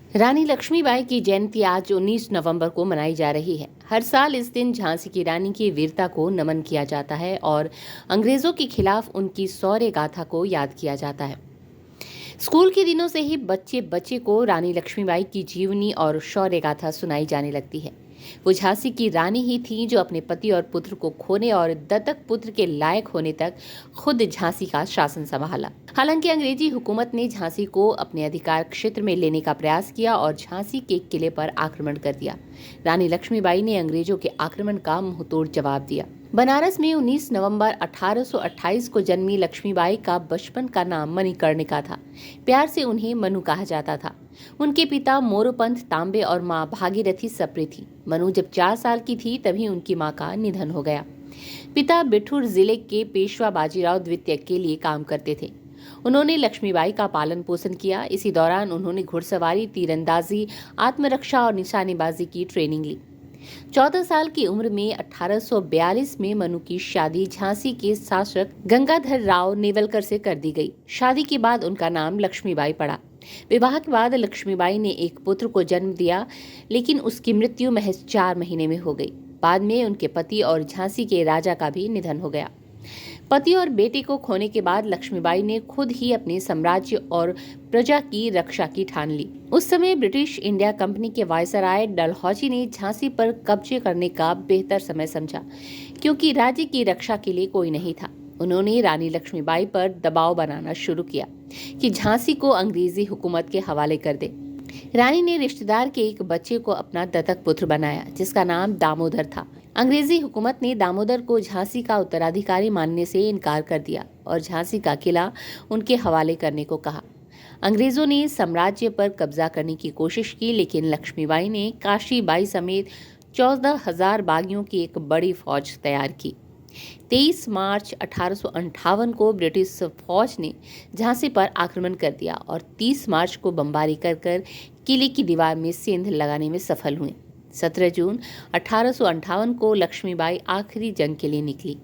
रानी लक्ष्मीबाई की जयंती आज 19 नवंबर को मनाई जा रही है। हर साल इस दिन झांसी की रानी की वीरता को नमन किया जाता है और अंग्रेजों के खिलाफ उनकी शौर्य गाथा को याद किया जाता है। स्कूल के दिनों से ही बच्चे बच्चे को रानी लक्ष्मीबाई की जीवनी और शौर्य गाथा सुनाई जाने लगती है। वो झांसी की रानी ही थी जो अपने पति और पुत्र को खोने और दत्तक पुत्र के लायक होने तक खुद झांसी का शासन संभाला। हालांकि अंग्रेजी हुकूमत ने झांसी को अपने अधिकार क्षेत्र में लेने का प्रयास किया और झांसी के किले पर आक्रमण कर दिया। रानी लक्ष्मीबाई ने अंग्रेजों के आक्रमण का मुंहतोड़ जवाब दिया। बनारस में 19 नवंबर 1828 को जन्मी लक्ष्मीबाई का बचपन का नाम मणिकर्णिका था। प्यार से उन्हें मनु कहा जाता था। उनके पिता मोरोपंत तांबे और मां भागीरथी सप्रे थी। मनु जब 4 साल की थी तभी उनकी मां का निधन हो गया। पिता बिठूर जिले के पेशवा बाजीराव द्वितीय के लिए काम करते थे। उन्होंने लक्ष्मीबाई का पालन पोषण किया। इसी दौरान उन्होंने घुड़सवारी, तीरंदाजी, आत्मरक्षा और निशानेबाजी की ट्रेनिंग ली। 14 साल की उम्र में 1842 में मनु की शादी झांसी के शासक गंगाधर राव नेवलकर से कर दी गई। शादी के बाद उनका नाम लक्ष्मीबाई पड़ा। विवाह के बाद लक्ष्मीबाई ने एक पुत्र को जन्म दिया, लेकिन उसकी मृत्यु महज 4 महीने में हो गई। बाद में उनके पति और झांसी के राजा का भी निधन हो गया। पति और बेटे को खोने के बाद लक्ष्मीबाई ने खुद ही अपने साम्राज्य और प्रजा की रक्षा की ठान ली। उस समय ब्रिटिश इंडिया कंपनी के वायसराय डलहौजी ने झांसी पर कब्जे करने का बेहतर समय समझा, क्योंकि राज्य की रक्षा के लिए कोई नहीं था। उन्होंने रानी लक्ष्मीबाई पर दबाव बनाना शुरू किया कि झांसी को अंग्रेजी हुकूमत के हवाले कर दे। रानी ने रिश्तेदार के एक बच्चे को अपना दत्तक पुत्र बनाया, जिसका नाम दामोदर था। अंग्रेजी हुकूमत ने दामोदर को झांसी का उत्तराधिकारी मानने से इनकार कर दिया और झांसी का किला उनके हवाले करने को कहा। अंग्रेजों ने साम्राज्य पर कब्जा करने की कोशिश की, लेकिन लक्ष्मीबाई ने काशीबाई समेत 14,000 बागियों की एक बड़ी फौज तैयार की। 23 मार्च 1858 को ब्रिटिश फौज ने झांसी पर आक्रमण कर दिया और 30 मार्च को बमबारी कर किले की दीवार में सेंध लगाने में सफल हुए। 17 जून 1858 को लक्ष्मीबाई आखिरी जंग के लिए निकली।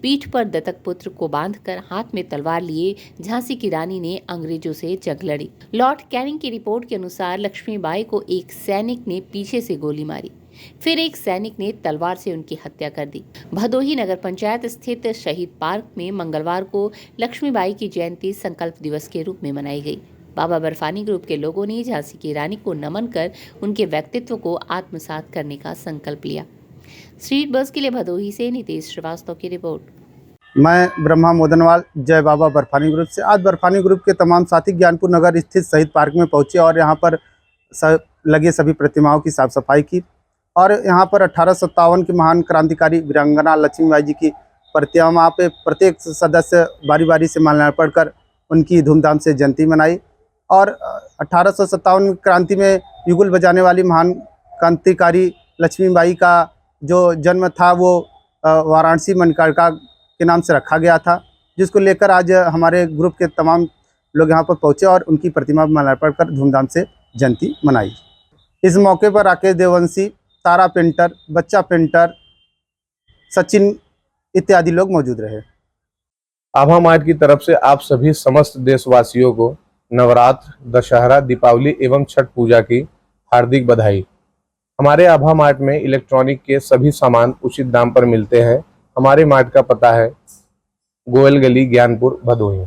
पीठ पर दत्तक पुत्र को बांधकर हाथ में तलवार लिए झांसी की रानी ने अंग्रेजों से जंग लड़ी। लॉर्ड कैनिंग की रिपोर्ट के अनुसार लक्ष्मीबाई को एक सैनिक ने पीछे से गोली मारी, फिर एक सैनिक ने तलवार से उनकी हत्या कर दी। भदोही नगर पंचायत स्थित शहीद पार्क में मंगलवार को लक्ष्मीबाई की जयंती संकल्प दिवस के रूप में मनाई गई। बाबा बर्फानी ग्रुप के लोगों ने झांसी की रानी को नमन कर उनके व्यक्तित्व को आत्मसात करने का संकल्प लिया। स्ट्रीट बस के लिए भदोही से नितेश श्रीवास्तव की रिपोर्ट। मैं ब्रह्मा मोदनवाल, जय बाबा बर्फानी ग्रुप से। आज बर्फानी ग्रुप के तमाम साथी ज्ञानपुर नगर स्थित शहीद पार्क में पहुंचे और यहां पर लगे सभी प्रतिमाओं की साफ सफाई की और यहाँ पर 1857 की महान क्रांतिकारी वीरांगना लक्ष्मीबाई जी की प्रतिमा पे प्रत्येक सदस्य बारी बारी से माल्यार्पण कर उनकी धूमधाम से जयंती मनाई। और 1857 क्रांति में युगल बजाने वाली महान क्रांतिकारी लक्ष्मीबाई का जो जन्म था वो वाराणसी मणिकर्णिका के नाम से रखा गया था, जिसको लेकर आज हमारे ग्रुप के तमाम लोग यहाँ पर पहुँचे और उनकी प्रतिमा पर माल्यार्पण कर धूमधाम से जयंती मनाई। इस मौके पर राकेश देववंशी, तारा पेंटर, बच्चा पेंटर, सचिन इत्यादि लोग मौजूद रहे। आभा मार्ट की तरफ से आप सभी समस्त देशवासियों को नवरात्र, दशहरा, दीपावली एवं छठ पूजा की हार्दिक बधाई। हमारे आभा मार्ट में इलेक्ट्रॉनिक के सभी सामान उचित दाम पर मिलते हैं। हमारे मार्ट का पता है गोयल गली, ज्ञानपुर, भदोही।